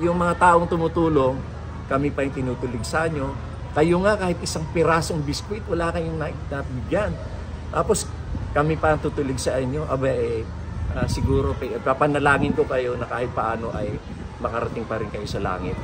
Yung mga taong tumutulong, kami pa yung tinutulig sa inyo. Kayo nga kahit isang pirasong biskuit, wala kayong nabigyan. Tapos kami pa ang tutulig sa inyo. Siguro papanalangin ko kayo na kahit paano ay makarating pa rin kayo sa langit.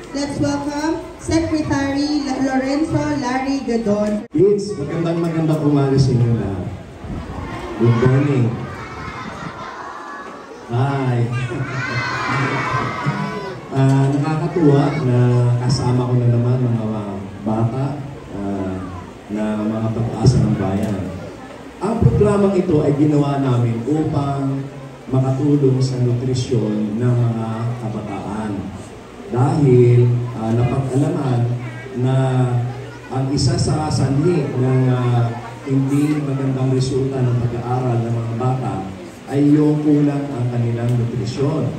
Let's welcome Secretary Lorenzo Larry Gadon. Kids, magandang umaga sa inyo lahat. Good morning. Hi. Nakakatuwa na kasama ko na naman mga bata na mga pag-asa ng bayan. Ang programang ito ay ginawa namin upang makatulong sa nutrisyon ng mga kabataan. Dahil napag-alaman na ang isa sa sanhi ng hindi magandang resulta ng pag-aaral ng mga bata ay yung kulang ang kanilang nutrisyon.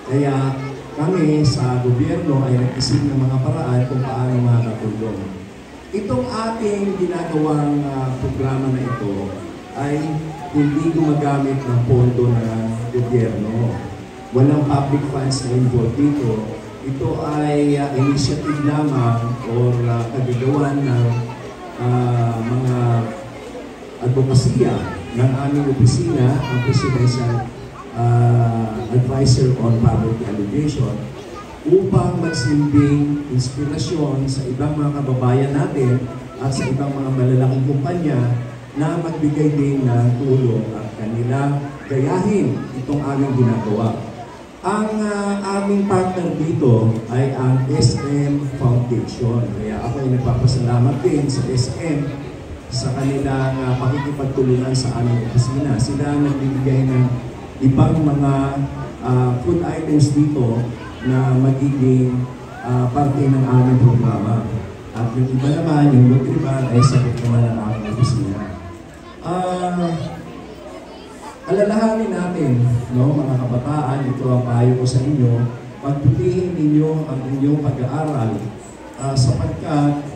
Kaya kami sa gobyerno ay nag-isip ng mga paraan kung paano makatulong. Itong ating ginagawang programa na ito ay hindi gumagamit ng pondo ng gobyerno. Walang public funds na involved dito. Ito ay initiative lamang or kagagawan ng mga advokasya ng aming opisina, ang Presidential Advisor on Poverty Alleviation, upang magsilbing inspirasyon sa ibang mga kababayan natin at sa ibang mga malalaking kumpanya na magbigay din ng tulong at kanilang gayahin itong aming ginagawa. Ang aming partner dito ay ang SM Foundation. Kaya ako ay nagpapasalamat din sa SM sa kanilang pakikipagtulungan sa aming opisina. Sila nagbibigay ng ibang mga food items dito na magiging parte ng aming programa. At yung iba naman, yung Nutriban, ay sagot naman ng aming opisina. Alalahanin natin, no, mga kabataan, ito ang payo ko sa inyo, pagputihin ninyo ang inyong pag-aaral sapagkat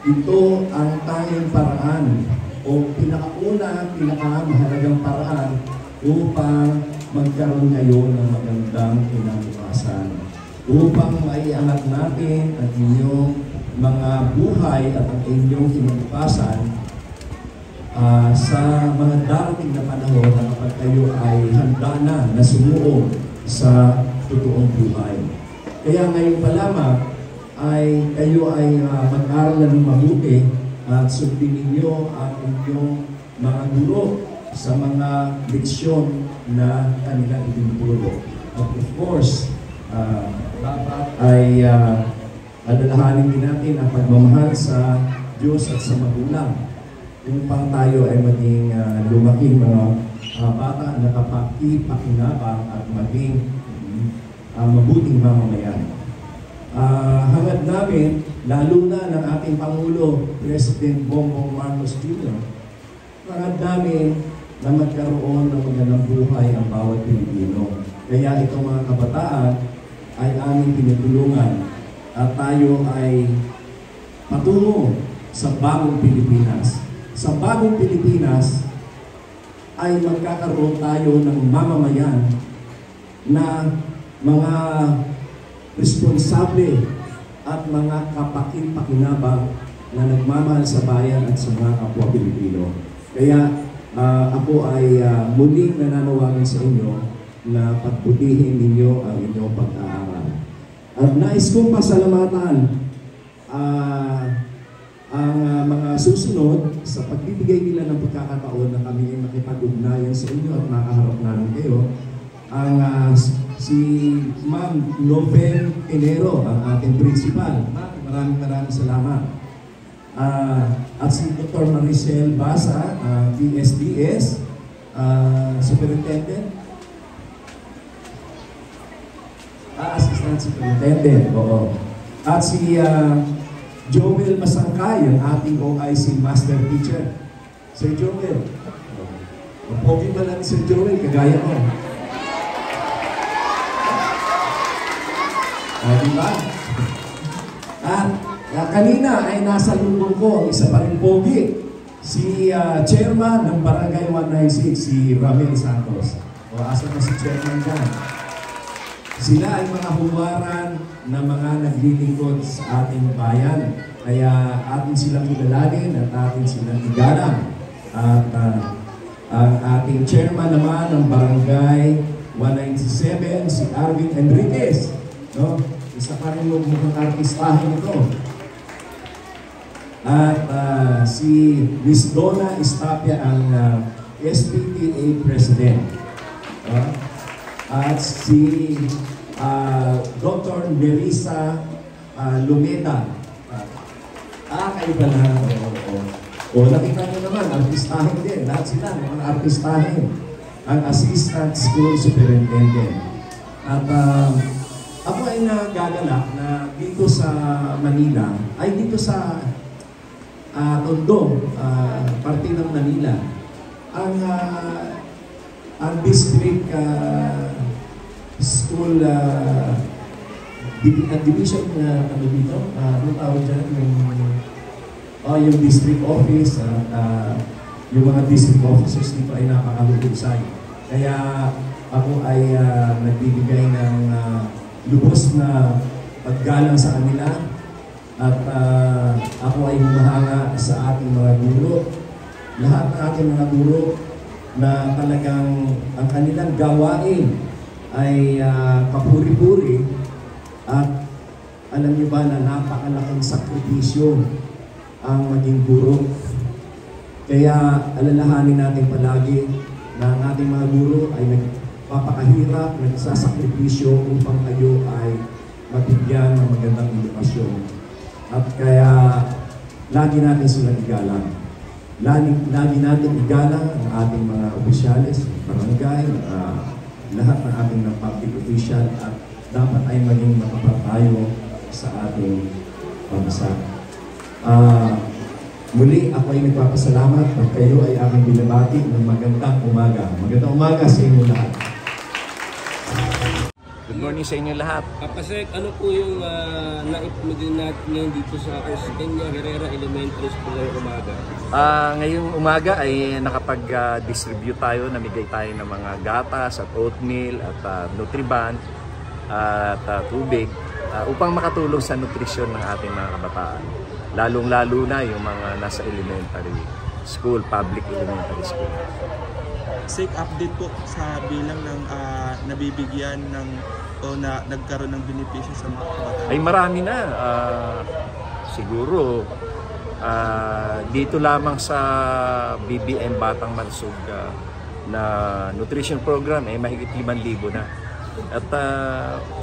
ito ang tanging paraan o pinakamahalagang paraan upang magkaroon ngayon ng magandang kinabukasan. Upang maiangat natin ang inyong mga buhay at ang inyong kinabukasan sa mga darating na panahon na kapag kayo ay handa na sumuo sa totoong buhay. Kaya ngayon pa lamang ay kayo ay mag-aral ng mabuti at sundin ninyo ang inyong mga guro sa mga leksyon na kanilang itinuturo. At of course, dapat ay alalahanin din natin ang pagmamahal sa Diyos at sa magulang upang tayo ay maging lumaking mga bata na kapaki-pakinabang at maging mabuting mamamayan. Hangad namin, lalo na ng ating Pangulo, President Bongbong Marcos Jr., hangad namin na magkaroon ng magandang buhay ang bawat Pilipino. Kaya itong mga kabataan ay aming tinutulungan at tayo ay patungo sa bagong Pilipinas. Sa bagong Pilipinas ay magkakaroon tayo ng mamamayan na mga responsable at mga kapaki-pakinabang na nagmamahal sa bayan at sa mga kapwa Pilipino. Kaya ako ay muling nananawagan sa inyo na pagbutihin ninyo ang inyong pag-aaral. At nais kong pasalamatan ang mga susunod sa pagbibigay nila ng pagkakataon na kami ay makipag-ugnayan sa inyo at makaharap namin kayo, ang si Ma'am Noven Pinero, ang ating principal. Ma'am, maraming salamat. At si Dr. Maricel Basa, PSDS, Superintendent. Assistant Superintendent, oo. At si Joel Masangkay, ang ating OIC Master Teacher. Sir Joel. Pogi ba lang Sir Joel? Kagaya ko. Diba? At kanina ay nasa lubong ko ang isa pa rin pogi. Si Chairman ng Barangay 196, si Ramel Santos. O asa na si Chairman dyan? Sila ay mga huwaran na mga naglilingkod sa ating bayan. Kaya atin silang kilalanin at atin silang igalang. At ang ating chairman naman ng Barangay 197, si Arvin Enriquez. No? Isa pa rin yung mukhang artistahin ito. At si Miss Donna Estapia, ang SPTA President. At si Dr. Nerissa Lumeta. Kayo ba na? O, nakita nyo naman, artistahin din. Lahat sila, mga artistahin. Ang Assistant School Superintendent. At ako ay nagagalak na dito sa Manila, ay dito sa Tondo, parte ng Manila, ang district school division na ano dito, ano tawag dyan, yung district office, yung mga district officers dito ay napakalulusay. Kaya ako ay nagbibigay ng lubos na paggalang sa kanila at ako ay humahanga sa ating mga guro, lahat ng ating mga guro na talagang ang kanilang gawain ay kapuri-puri at alam niyo ba na napakalaking sakripisyo ang maging guro. Kaya alalahanin natin palagi na ang ating mga guro ay nagpapakahirap, nagsasakripisyo upang kayo ay mabigyan ng magandang edukasyon. At kaya lagi natin silang igalang. Lagi natin igalang ang ating mga opisyales, barangay, lahat ng ating public official at dapat ay maging matapat tayo sa ating bansa. Muli, ako ay nagpapasalamat at kayo ay aming binabati ng magandang umaga. Magandang umaga sa inyo lahat. Good morning sa inyo lahat. Kapasek, ano po yung naipamigay natin ngayon dito sa Osmeña Herrera Elementary School ngayong umaga? Ngayong umaga ay nakapag-distribute tayo, namigay tayo ng mga gatas at oatmeal at Nutriban at tubig upang makatulong sa nutrisyon ng ating mga kabataan. Lalong-lalo na yung mga nasa elementary school, public elementary school. Sek, update po sa bilang ng nabibigyan ng o na nagkaroon ng benepisyo sa mga kabataan. Ay marami na. Siguro dito lamang sa BBM Batang Mansug na nutrition program ay mahigit 5,000 na. At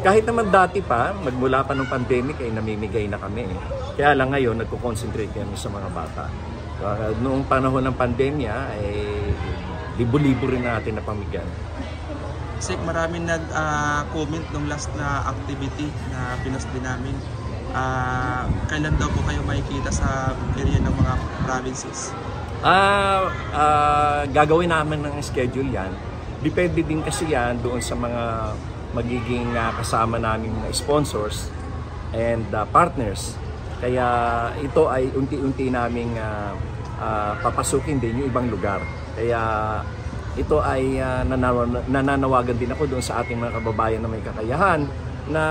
kahit naman dati pa, magmula pa ng pandemic ay namimigay na kami. Kaya lang ngayon nagko-concentrate kami sa mga bata. Noong panahon ng pandemya ay libo-libo rin natin na pamigyan. Sek, maraming nag-comment nung last na activity na pinost din namin. Kailan daw po kayo makikita sa area ng mga provinces? Gagawin namin ng schedule yan. Depende din kasi yan doon sa mga magiging kasama namin mga sponsors and partners. Kaya ito ay unti-unti naming papasukin din yung ibang lugar. Kaya ito ay nananawagan din ako doon sa ating mga kababayan na may kakayahan na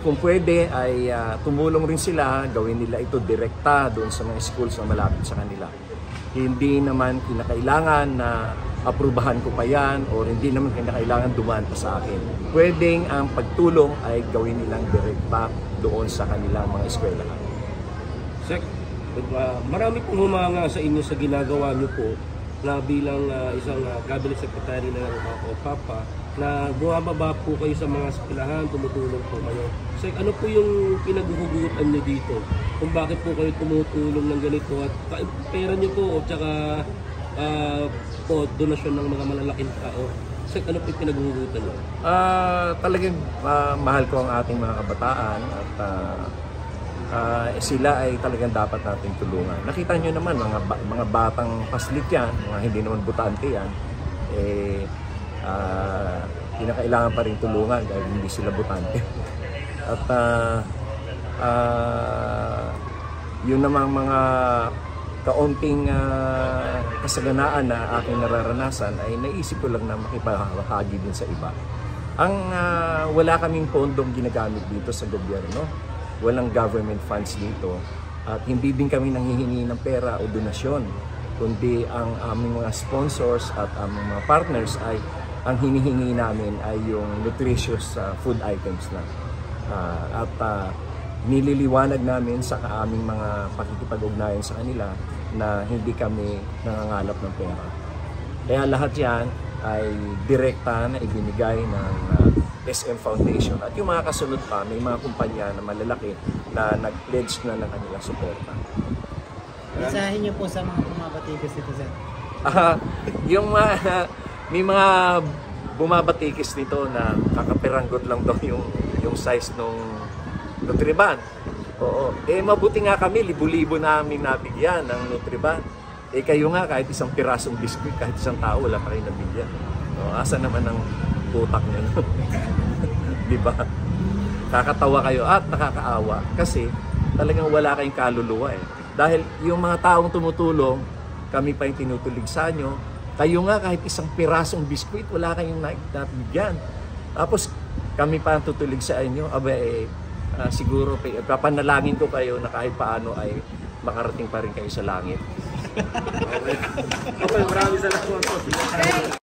kung pwede ay tumulong rin sila, gawin nila ito direkta doon sa mga schools na malapit sa kanila. Hindi naman kinakailangan na aprubahan ko pa yan o hindi naman kinakailangan dumaan pa sa akin. Pwedeng ang pagtulong ay gawin nilang direkta doon sa kanilang mga eskwelahan. Sek, Marami pong humanga sa inyo sa ginagawa niyo po na bilang isang cabinet secretary ng OPAPA na bumababa po kayo sa mga eskwelahan, tumutulong po kayo. So, ano po yung pinaghuhugutan niyo dito? Kung bakit po kayo tumutulong ng ganito at pera niyo po o tsaka po, donasyon ng mga malalaking tao? So, ano po yung pinaghuhugutan niyo? Talagang mahal ko ang ating mga kabataan at sila ay talagang dapat nating tulungan. Nakita nyo naman, mga batang paslit yan, mga hindi naman butante yan, kinakailangan pa rin tulungan dahil hindi sila butante. At yun namang mga kaunting kasaganaan na aking nararanasan ay naisip ko lang na makipahagi din sa iba. Wala kaming pondong ginagamit dito sa gobyerno. Walang government funds dito at hindi din kami nanghihingi ng pera o donasyon, kundi ang aming mga sponsors at aming mga partners ay ang hinihingi namin ay yung nutritious food items na nililiwanag namin sa aming mga pakikipag-ugnayan sa kanila na hindi kami nangangalap ng pera. Kaya lahat yan ay direkta na ibinigay ng SM Foundation at yung mga kasunod pa, may mga kumpanya na malalaki na nag-pledge na ng kanilang suporta. Mensahe niyo po sa mga bumabatikis dito, sir? May mga bumabatikis nito na kakapiranggot lang daw yung size ng Nutriban. Oo. Mabuti nga kami, libo-libo namin nabigyan ng Nutriban. Kayo nga, kahit isang pirasong biskuit, kahit isang tao, wala pa kayo nabigyan. Asa naman ang utak nyo? Diba? Kakatawa kayo at nakakaawa kasi talagang wala kayong kaluluwa Dahil yung mga taong tumutulong, kami pa yung tinutulig sa inyo. Kayo nga, kahit isang pirasong biskuit, wala kayong nabigyan. Tapos kami pa ang tutulig sa inyo. Siguro, papanalangin ko kayo na kahit paano ay makarating pa rin kayo sa langit. Okay, maraming salamat po.